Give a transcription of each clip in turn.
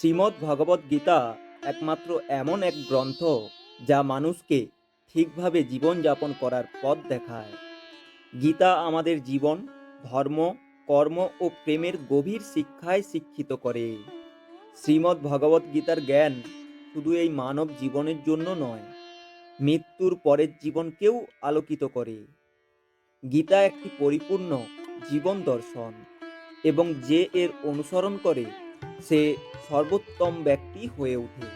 শ্রীমদ্ ভগবদ গীতা একমাত্র এমন এক গ্রন্থ যা মানুষকে ঠিকভাবে জীবনযাপন করার পথ দেখায়। গীতা আমাদের জীবন, ধর্ম, কর্ম ও প্রেমের গভীর শিক্ষায় শিক্ষিত করে। শ্রীমদ্ ভগবদ গীতার জ্ঞান শুধু এই মানব জীবনের জন্য নয়, মৃত্যুর পরের জীবনকেও আলোকিত করে। গীতা একটি পরিপূর্ণ জীবন দর্শন এবং যে এর অনুসরণ করে সে সর্বোত্তম ব্যক্তি হয়ে ওঠে।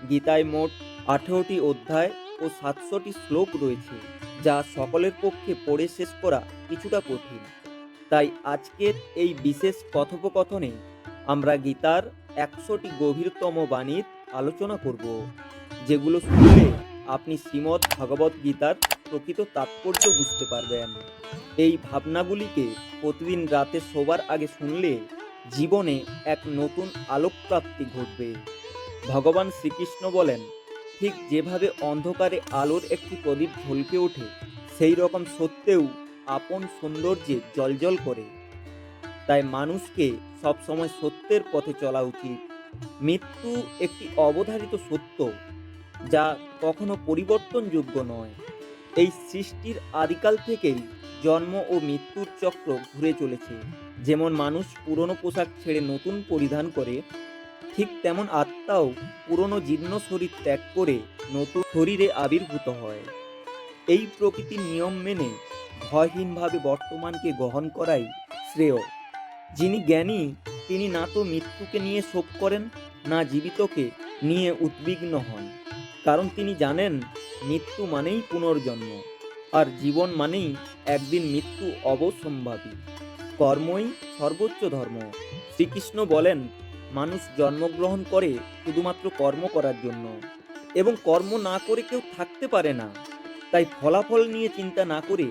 গীতায় মোট 18টি অধ্যায় ও 700টি শ্লোক রয়েছে, যা সকলের পক্ষে পড়ে শেষ করা কিছুটা কঠিন। তাই আজকের এই বিশেষ কথোপকথনে আমরা গীতার 100টি গভীরতম বাণীর আলোচনা করব, যেগুলো শুনলে আপনি শ্রীমদ্ ভগবদ গীতার প্রকৃত তাৎপর্য বুঝতে পারবেন। এই ভাবনাগুলিকে প্রতিদিন রাতে শোবার আগে শুনলে জীবনে এক নতুন আলোকপ্রাপ্তি ঘটবে। ভগবান শ্রীকৃষ্ণ বলেন, ঠিক যেভাবে অন্ধকারে আলোর একটি প্রদীপ ঝলকে ওঠে, সেই রকম সত্যেও আপন সৌন্দর্যে জ্বলজ্বল করে। তাই মানুষকে সবসময় সত্যের পথে চলা উচিত। মৃত্যু একটি অবধারিত সত্য, যা কখনো পরিবর্তনযোগ্য নয়। এই সৃষ্টির আদিকাল থেকেই জন্ম ও মৃত্যুর চক্র ঘুরে চলেছে। যেমন মানুষ পুরনো পোশাক ছেড়ে নতুন পরিধান করে, ঠিক তেমন আত্মাও পুরনো জীর্ণ শরীর ত্যাগ করে নতুন শরীরে আবির্ভূত হয়। এই প্রকৃতির নিয়ম মেনে ভয়হীনভাবে বর্তমানকে গ্রহণ করাই শ্রেয়। যিনি জ্ঞানী, তিনি না তো মৃত্যুকে নিয়ে শোক করেন, না জীবিতকে নিয়ে উদ্বিগ্ন হন। কারণ তিনি জানেন, মৃত্যু মানেই পুনর্জন্ম, আর জীবন মানেই একদিন মৃত্যু অবশ্যম্ভাবী। কর্মই সর্বোচ্চ ধর্ম। শ্রীকৃষ্ণ বলেন, মানুষ জন্মগ্রহণ করে শুধুমাত্র কর্ম করার জন্য, এবং কর্ম না করে কেউ থাকতে পারে না। তাই ফলাফল নিয়ে চিন্তা না করে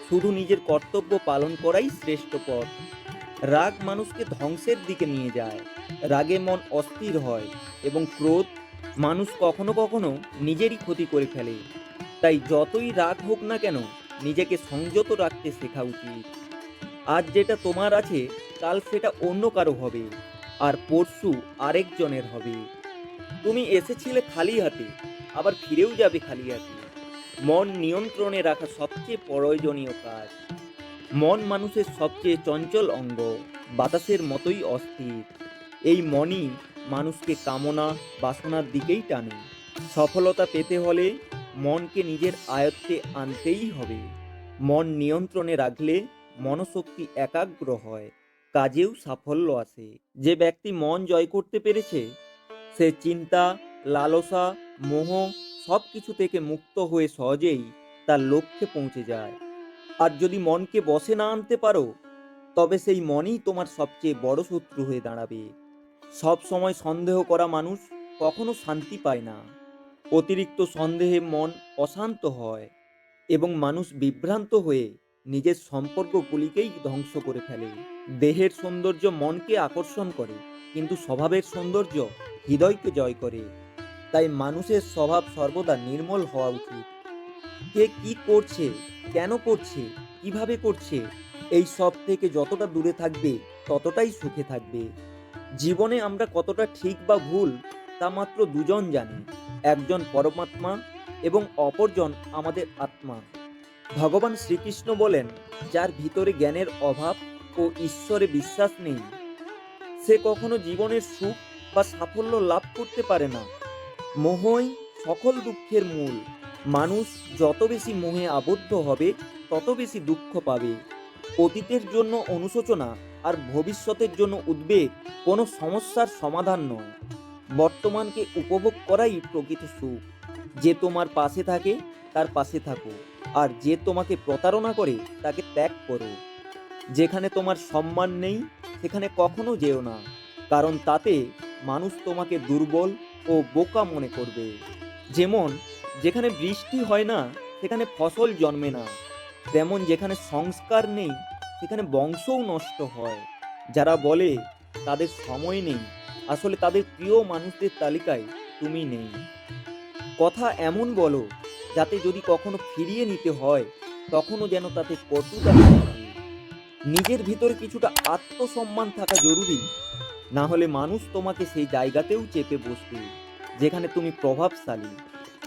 শুধু নিজের কর্তব্য পালন করাই শ্রেষ্ঠ পথ। রাগ মানুষকে ধ্বংসের দিকে নিয়ে যায়। রাগে মন অস্থির হয় এবং ক্রোধ মানুষ কখনো কখনো নিজেরই ক্ষতি করে ফেলে। তাই যতই রাগ হোক না কেন, নিজেকে সংযত রাখতে শেখা উচিত। আজ যেটা তোমার আছে, কাল সেটা অন্য কারো হবে, আর পরশু আরেকজনের হবে। তুমি এসেছিলে খালি হাতে, আবার ফিরেও যাবে খালি হাতে। মন নিয়ন্ত্রণে রাখা সবচেয়ে প্রয়োজনীয় কাজ। মন মানুষের সবচেয়ে চঞ্চল অঙ্গ, বাতাসের মতোই অস্থির। এই মনই মানুষকে কামনা, বাসনার দিকেই টানে। সফলতা পেতে হলে মনকে নিজের আয়ত্তে আনতেই হবে। মন নিয়ন্ত্রণে রাখলে মনশক্তি একাগ্র হয়, কাজেও সাফল্য আসে। যে ব্যক্তি মন জয় করতে পেরেছে, সে চিন্তা, লালসা, মোহ সব কিছু থেকে মুক্ত হয়ে সহজেই তার লক্ষ্যে পৌঁছে যায়। আর যদি মনকে বশে না আনতে পারো, তবে সেই মনই তোমার সবচেয়ে বড় শত্রু হয়ে দাঁড়াবে। সব সময় সন্দেহ করা মানুষ কখনো শান্তি পায় না। অতিরিক্ত সন্দেহে মন অশান্ত হয় এবং মানুষ বিভ্রান্ত হয়ে নিজের সম্পর্কগুলিকেই ধ্বংস করে ফেলে। দেহের সৌন্দর্য মনকে আকর্ষণ করে, কিন্তু স্বভাবের সৌন্দর্য হৃদয়কে জয় করে। তাই মানুষের স্বভাব সর্বদা নির্মল হওয়া উচিত। কে কি করছে, কেন করছে, কিভাবে করছে, এই সব থেকে যতটা দূরে থাকবে, ততটাই সুখে থাকবে। জীবনে আমরা কতটা ঠিক বা ভুল, তা মাত্র দুজন জানি, একজন পরমাত্মা এবং অপরজন আমাদের আত্মা। ভগবান শ্রীকৃষ্ণ বলেন, যার ভিতরে জ্ঞানের অভাব ও ঈশ্বরে বিশ্বাস নেই, সে কখনো জীবনের সুখ বা সাফল্য লাভ করতে পারে না। মোহই সকল দুঃখের মূল। মানুষ যত বেশি মোহে আবদ্ধ হবে, তত বেশি দুঃখ পাবে। অতীতের জন্য অনুশোচনা আর ভবিষ্যতের জন্য উদ্বেগ কোনো সমস্যার সমাধান নয়। বর্তমানকে উপভোগ করাই প্রকৃত সুখ। যে তোমার পাশে থাকে, তার পাশে থাকো, আর যে তোমাকে প্রতারণা করে, তাকে ত্যাগ করো। যেখানে তোমার সম্মান নেই, সেখানে কখনো যেও না, কারণ তাতে মানুষ তোমাকে দুর্বল ও বোকা মনে করবে। যেমন, যেখানে বৃষ্টি হয় না, সেখানে ফসল জন্মে না। তেমন যেখানে সংস্কার নেই, সেখানে বংশও নষ্ট হয়। যারা বলে তাদের সময় নেই, আসলে তাদের প্রিয় মানুষদের তালিকায় তুমি নেই। কথা এমন বলো, যাতে যদি কখনো ফিরিয়ে নিতে হয়, তখনও যেন তাতে কটুতা না থাকে। নিজের ভিতরে কিছুটা আত্মসম্মান থাকা জরুরি। না হলে মানুষ তোমাকে সেই জায়গাতেও চেপে বসবে যেখানে তুমি প্রভাবশালী।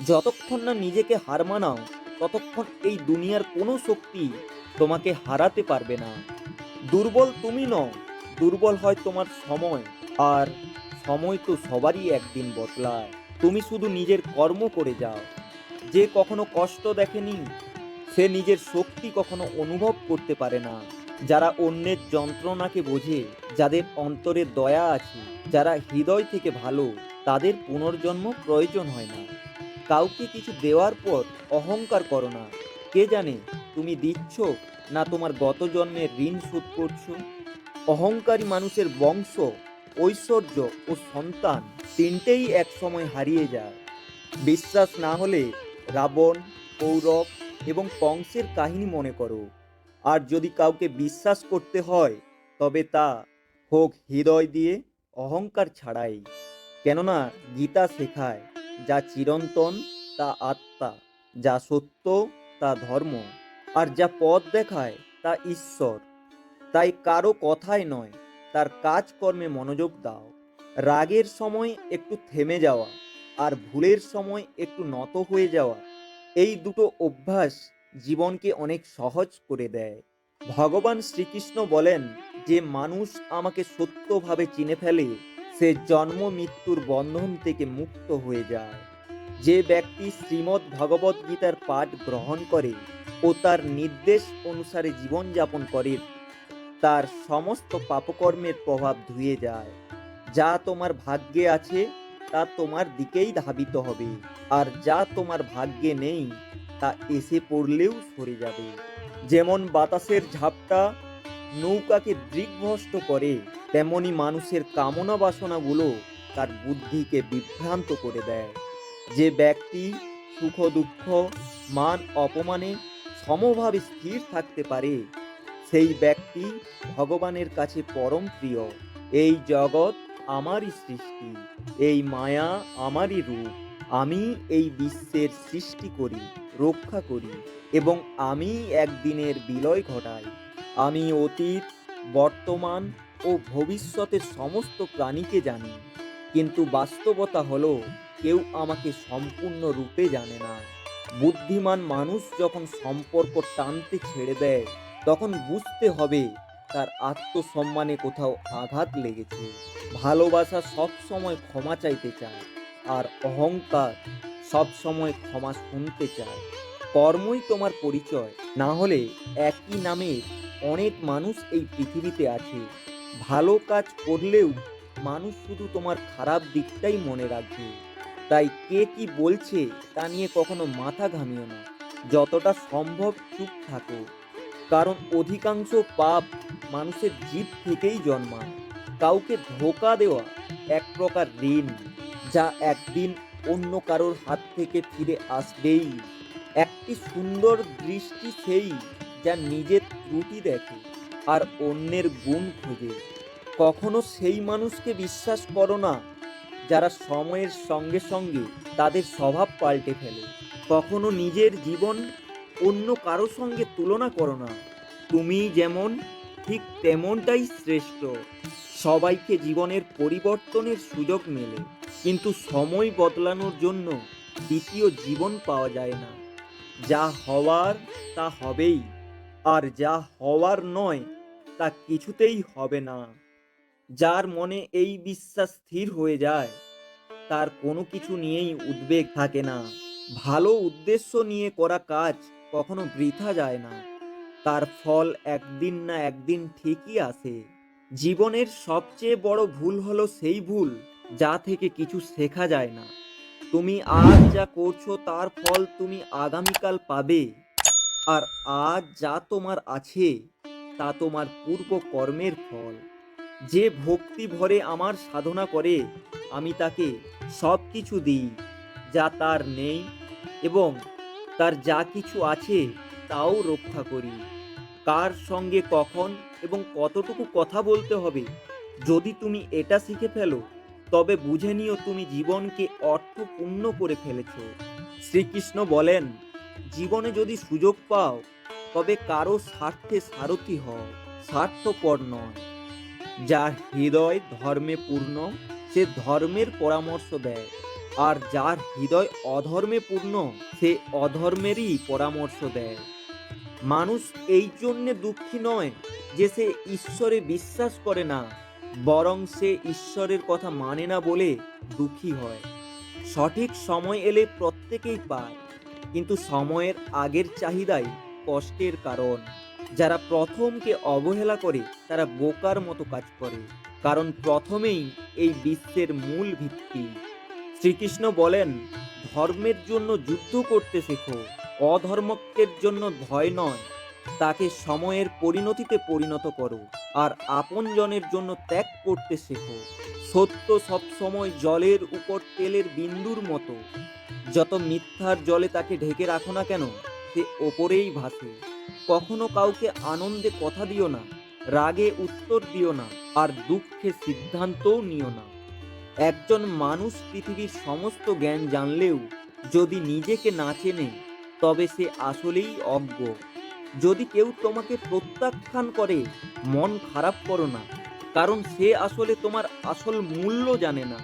যতক্ষণ না নিজেকে হার মানাও, ততক্ষণ এই দুনিয়ার কোনো শক্তি তোমাকে হারাতে পারবে না। দুর্বল তুমি নও, দুর্বল হয় তোমার সময়। আর সময় তো সবারই একদিন বদলায়। তুমি শুধু নিজের কর্ম করে যাও। যে কখনো কষ্ট দেখেনি, সে নিজের শক্তি কখনো অনুভব করতে পারে না। যারা অন্যের যন্ত্রণাকে বোঝে, যাদের অন্তরে দয়া আছে, যারা হৃদয় থেকে ভালো, তাদের পুনর্জন্ম প্রয়োজন হয় না। কাউকে কিছু দেওয়ার পর অহংকার করো না। কে জানে তুমি দিচ্ছ না তোমার গত জন্মের ঋণ শোধ করছো। অহংকারী মানুষের বংশ, ঐশ্বর্য ও সন্তান তিনটেই একসময় হারিয়ে যায়। বিশ্বাস না হলে রাবণ, কৌরব এবং কংসের কাহিনী মনে করো। আর যদি কাউকে বিশ্বাস করতে হয়, তবে তা হোক হৃদয় দিয়ে, অহংকার ছাড়াই। কেননা গীতা শেখায়, যা চিরন্তন তা আত্মা, যা সত্য তা ধর্ম, আর যা পথ দেখায় তা ঈশ্বর। তাই কারো কথায় নয়, তার কাজকর্মে মনোযোগ দাও। রাগের সময় একটু থেমে যাওয়া আর ভুলের সময় একটু নত হয়ে যাওয়া, এই দুটো অভ্যাস জীবনকে অনেক সহজ করে দেয়। ভগবান শ্রীকৃষ্ণ বলেন, যে মানুষ আমাকে সত্যভাবে চিনে ফেলে, সে জন্ম মৃত্যুর বন্ধন থেকে মুক্ত হয়ে যায়। যে ব্যক্তি শ্রীমদ্ ভগবদ্ গীতার পাঠ গ্রহণ করে ও তার নির্দেশ অনুসারে জীবনযাপন করে, তার সমস্ত পাপকর্মের প্রভাব ধুয়ে যায়। যা তোমার ভাগ্যে আছে তা তোমার দিকেই ধাবিত হবে, আর যা তোমার ভাগ্যে নেই তা এসে পড়লেও সরে যাবে। যেমন বাতাসের ঝাপটা নৌকাকে দিগ্ভ্রষ্ট করে, তেমনি মানুষের কামনা বাসনাগুলো তার বুদ্ধিকে বিভ্রান্ত করে দেয়। যে ব্যক্তি সুখ দুঃখ, মান অপমানে সমভাবে স্থির থাকতে পারে, সেই ব্যক্তি ভগবানের কাছে পরম প্রিয়। এই জগৎ আমারই সৃষ্টি, এই মায়া আমারই রূপ। আমি এই বিশ্বের সৃষ্টি করি, রক্ষা করি এবং আমি একদিনের বিলয় ঘটাই। আমি অতীত, বর্তমান ও ভবিষ্যতের সমস্ত প্রাণীকে জানি, কিন্তু বাস্তবতা হলো কেউ আমাকে সম্পূর্ণ রূপে জানে না। বুদ্ধিমান মানুষ যখন সম্পর্ক টানতে ছেড়ে দেয়, তখন বুঝতে হবে তার আত্মসম্মানে কোথাও আঘাত লেগেছে। ভালোবাসা সব সময় ক্ষমা চাইতে চায়, আর অহংকার সব সময় ক্ষমা শুনতে চায়। কর্মই তোমার পরিচয়, না হলে একই নামের অনেক মানুষ এই পৃথিবীতে আছে। ভালো কাজ করলেও মানুষ শুধু তোমার খারাপ দিকটাই মনে রাখবে। তাই কে কি বলছে তা নিয়ে কখনো মাথা ঘামিও না। যতটা সম্ভব চুপ থাকো, কারণ অধিকাংশ পাপ মানুষের জিদ থেকেই জন্মায়। কাউকে ধোঁকা দেওয়া এক প্রকার ঋণ, যা একদিন অন্য কারোর হাত থেকে ফিরে আসবেই। একটি সুন্দর দৃষ্টি সেই, যা নিজের ত্রুটি দেখে আর অন্যের গুণ খোঁজে। কখনো সেই মানুষকে বিশ্বাস করো না যারা সময়ের সঙ্গে সঙ্গে তাদের স্বভাব পাল্টে ফেলে। কখনো নিজের জীবন অন্য কারো সঙ্গে তুলনা করো না। তুমি যেমন, ঠিক তেমনটাই শ্রেষ্ঠ। সবাইকে জীবনের পরিবর্তনের সুযোগ মেলে, কিন্তু সময় বদলানোর জন্য দ্বিতীয় জীবন পাওয়া যায় না। যা হওয়ার তা হবেই, আর যা হওয়ার নয় তা কিছুতেই হবে না। যার মনে এই বিশ্বাস স্থির হয়ে যায়, তার কোনো কিছু নিয়েই উদ্বেগ থাকে না। ভালো উদ্দেশ্য নিয়ে করা কাজ কখনো বৃথা যায় না, তার ফল একদিন না একদিন ঠিকই আসে। জীবনের সবচেয়ে বড় ভুল হলো সেই ভুল যা থেকে কিছু শেখা যায় না। তুমি আজ যা করছো তার ফল তুমি আগামীকাল পাবে, আর আজ যা তোমার আছে তা তোমার পূর্ব কর্মের ফল। যে ভক্তি ভরে আমার সাধনা করে, আমি তাকে সব কিছু দিই যা তার নেই, এবং তার যা কিছু আছে তাও রক্ষা করি। কার সঙ্গে কখন এবং কতটুকু কথা বলতে হবে, যদি তুমি এটা শিখে ফেলো, তবে বুঝে নিও তুমি জীবনকে অর্থপূর্ণ করে ফেলেছ। শ্রীকৃষ্ণ বলেন, জীবনে যদি সুযোগ পাও, তবে কারো স্বার্থে সারথি হও, স্বার্থপর নয়। যার হৃদয় ধর্মে পূর্ণ সে ধর্মের পরামর্শ দেয়, আর যার হৃদয় অধর্মে পূর্ণ সে অধর্মেরই পরামর্শ দেয়। মানুষ এই জন্যে দুঃখী নয় যে সে ঈশ্বরে বিশ্বাস করে না, বরং সে ঈশ্বরের কথা মানে না বলে দুঃখী হয়। সঠিক সময় এলে প্রত্যেকেই পায়, কিন্তু সময়ের আগের চাহিদাই কষ্টের কারণ। যারা প্রথমকে অবহেলা করে তারা বোকার মতো কাজ করে, কারণ প্রথমেই এই বিশ্বের মূল ভিত্তি। শ্রীকৃষ্ণ বলেন, ধর্মের জন্য যুদ্ধ করতে শেখো, অধর্মকের জন্য ভয় নয়। তাকে সময়ের পরিণতিতে পরিণত করো, আর আপনজনের জন্য ত্যাগ করতে শেখো। সত্য সবসময় জলের উপর তেলের বিন্দুর মতো। যত মিথ্যার জলে তাকে ঢেকে রাখো না কেন, সে ওপরেই ভাসে। কখনো কাউকে আনন্দে কথা দিও না, রাগে উত্তর দিও না, আর দুঃখে সিদ্ধান্তও নিও না। একজন মানুষ পৃথিবীর সমস্ত জ্ঞান জানলেও যদি নিজেকে না চেনে, তবে সে আসলেই অজ্ঞ। যদি কেউ তোমাকে প্রত্যাখ্যান করে, মন খারাপ করো না, কারণ সে আসলে তোমার আসল মূল্য জানে না।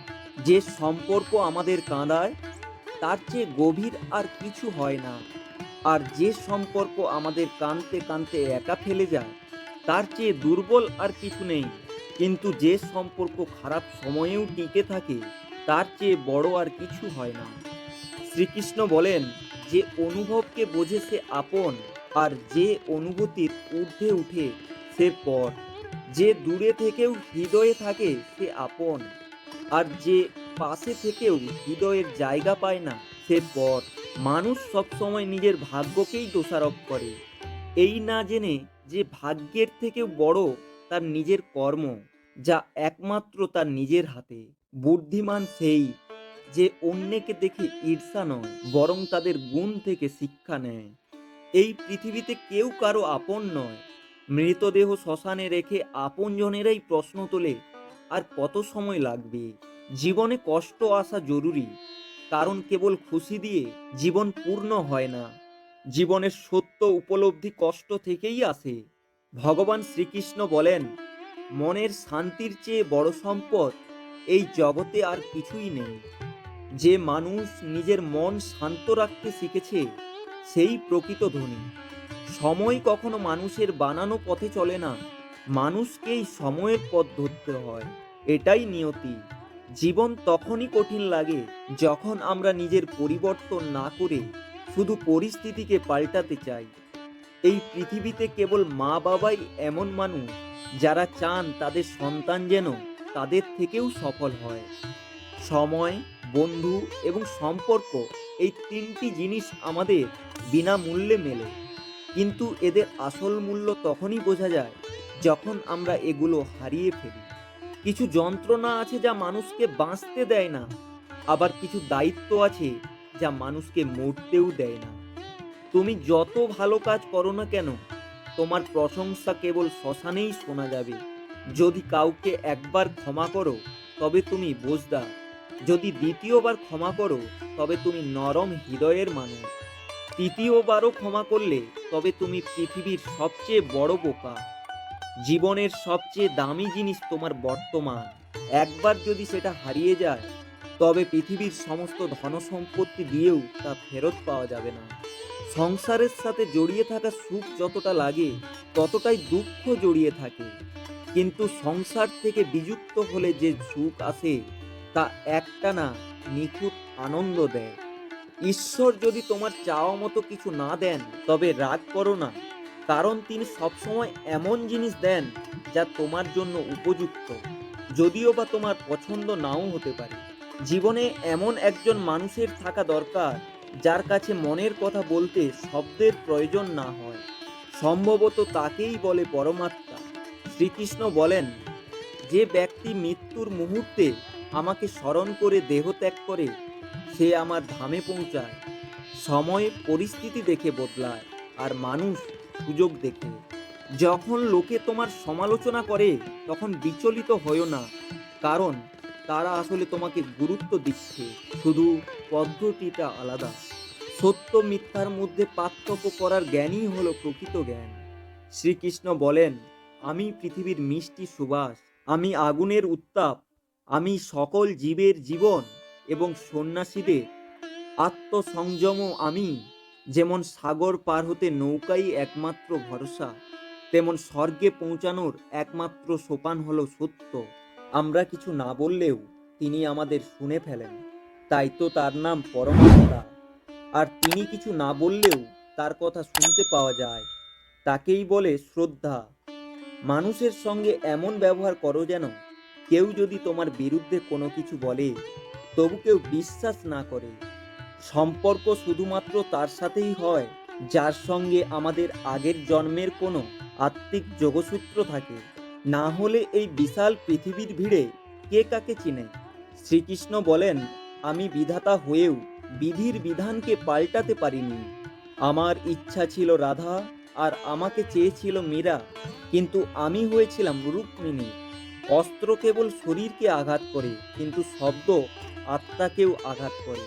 যে সম্পর্ক আমাদের কাঁদায় তার চেয়ে গভীর আর কিছু হয় না, আর যে সম্পর্ক আমাদের কাঁদতে কাঁদতে একা ফেলে যায় তার চেয়ে দুর্বল আর কিছু নেই। কিন্তু যে সম্পর্ক খারাপ সময়েও টিকে থাকে তার চেয়ে বড় আর কিছু হয় না। শ্রীকৃষ্ণ বলেন, যে অনুভবকে বোঝে সে আপন, আর যে অনুভূতির ঊর্ধ্বে উঠে সে পর। যে দূরে থেকেও হৃদয়ে থাকে সে আপন, আর যে পাশে থেকেও হৃদয়ের জায়গা পায় না সে পর। মানুষ সবসময় নিজের ভাগ্যকেই দোষারোপ করে, এই না জেনে যে ভাগ্যের থেকেও বড় তার নিজের কর্ম, যা একমাত্র তার নিজের হাতে। বুদ্ধিমান সেই যে অন্যকে দেখে ঈর্ষা নয়, বরং তাদের গুণ থেকে শিক্ষা নেয়। এই পৃথিবীতে কেউ কারো আপন নয়। মৃতদেহ শ্মশানে রেখে আপনজনেরাই প্রশ্ন তোলে, আর কত সময় লাগবে। জীবনে কষ্ট আসা জরুরি, কারণ কেবল খুশি দিয়ে জীবন পূর্ণ হয় না। জীবনের সত্য উপলব্ধি কষ্ট থেকেই আসে। ভগবান শ্রীকৃষ্ণ বলেন, মনের শান্তির চেয়ে বড় সম্পদ এই জগতে আর কিছুই নেই। যে মানুষ নিজের মন শান্ত রাখতে শিখেছে সেই প্রকৃত ধনী। সময় কখনো মানুষের বানানো পথে চলে না, মানুষকেই সময়ের পথ ধরতে হয়। এটাই নিয়তি। জীবন তখনই কঠিন লাগে যখন আমরা নিজের পরিবর্তন না করে শুধু পরিস্থিতিকে পাল্টাতে চাই। এই পৃথিবীতে কেবল মা বাবাই এমন মানুষ যারা চান তাদের সন্তান যেন তাদের থেকেও সফল হয়। সময়, বন্ধু এবং সম্পর্ক, এই তিনটি জিনিস আমাদের বিনামূল্যে মেলে, কিন্তু এদের আসল মূল্য তখনই বোঝা যায় যখন আমরা এগুলো হারিয়ে ফেলি। কিছু যন্ত্রণা আছে যা মানুষকে বাঁচতে দেয় না, আবার কিছু দায়িত্ব আছে যা মানুষকে মরতেও দেয় না। তুমি যত ভালো কাজ করো না কেন, তোমার প্রশংসা কেবল শ্মশানেই শোনা যাবে। যদি কাউকে একবার ক্ষমা করো, তবে তুমি বোঝদার। যদি দ্বিতীয়বার ক্ষমা করো, তবে তুমি নরম হৃদয়ের মানুষ। তৃতীয়বারও ক্ষমা করলে তবে তুমি পৃথিবীর সবচেয়ে বড় বোকা। জীবনের সবচেয়ে দামি জিনিস তোমার বর্তমান। একবার যদি সেটা হারিয়ে যায়, তবে পৃথিবীর সমস্ত ধনসম্পত্তি দিয়েও তা ফেরত পাওয়া যাবে না। সংসারের সাথে জড়িয়ে থাকা সুখ যতটা লাগে, ততটাই দুঃখ জড়িয়ে থাকে। কিন্তু সংসার থেকে বিযুক্ত হলে যে সুখ আসে, তা একটানা নিখুঁত আনন্দ দেয়। ঈশ্বর যদি তোমার চাওয়া মতো কিছু না দেন, তবে রাগ করো না, কারণ তিনি সবসময় এমন জিনিস দেন যা তোমার জন্য উপযুক্ত, যদিও বা তোমার পছন্দ নাও হতে পারে। জীবনে এমন একজন মানুষের থাকা দরকার যার কাছে মনের কথা বলতে শব্দের প্রয়োজন না হয়। সম্ভবত তাকেই বলে পরমাত্মা। শ্রীকৃষ্ণ বলেন, যে ব্যক্তি মৃত্যুর মুহূর্তে আমাকে স্মরণ করে দেহ ত্যাগ করে, সে আমার ধামে পৌঁছায়। সময় পরিস্থিতি দেখে বদলায়, আর মানুষ সুযোগ দেখে। যখন লোকে তোমার সমালোচনা করে, তখন বিচলিত হয়ো না, কারণ তারা আসলে তোমাকে গুরুত্ব দিচ্ছে, শুধু পদ্ধতিটা আলাদা। সত্য মিথ্যার মধ্যে পার্থক্য করার জ্ঞানই হলো প্রকৃত জ্ঞান। শ্রীকৃষ্ণ বলেন, আমি পৃথিবীর মিষ্টি সুবাস, আমি আগুনের উত্তাপ, আমি সকল জীবের জীবন এবং সন্ন্যাসীদের আত্মসংযমও আমি। যেমন সাগর পার হতে নৌকাই একমাত্র ভরসা, তেমন স্বর্গে পৌঁছানোর একমাত্র সোপান হলো সত্য। আমরা কিছু না বললেও তিনি আমাদের শুনে ফেলেন, তাই তো তার নাম পরমাত্মা। আর তিনি কিছু না বললেও তার কথা শুনতে পাওয়া যায়, তাকেই বলে শ্রদ্ধা। মানুষের সঙ্গে এমন ব্যবহার করো যেন কেউ যদি তোমার বিরুদ্ধে কোনো কিছু বলে তবু কেউ বিশ্বাস না করে। সম্পর্ক শুধুমাত্র তার সাথেই হয় যার সঙ্গে আমাদের আগের জন্মের কোনো আত্মিক যোগসূত্র থাকে। না হলে এই বিশাল পৃথিবীর ভিড়ে কে কাকে চিনে? শ্রীকৃষ্ণ বলেন, আমি বিধাতা হয়েও বিধির বিধানকে পাল্টাতে পারিনি। আমার ইচ্ছা ছিল রাধা আর আমাকে চেয়েছিল মীরা, কিন্তু আমি হয়েছিলাম রুক্মিণী। অস্ত্র কেবল শরীরকে আঘাত করে, কিন্তু শব্দ আত্মাকেও আঘাত করে।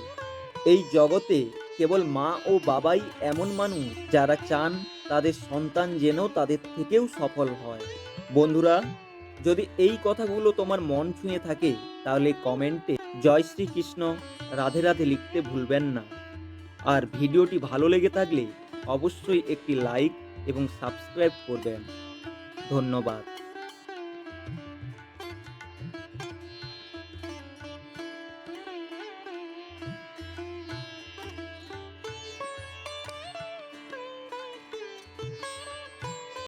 এই জগতে কেবল মা ও বাবাই এমন মানুষ যারা চান তাদের সন্তান যেন তাদের থেকেও সফল হয়। বন্ধুরা, যদি এই কথাগুলো তোমার মন ছুঁয়ে থাকে তাহলে কমেন্টে জয় শ্রীকৃষ্ণ, রাধে রাধে লিখতে ভুলবেন না। আর ভিডিওটি ভালো লেগে থাকলে অবশ্যই একটি লাইক এবং সাবস্ক্রাইব করবেন। ধন্যবাদ।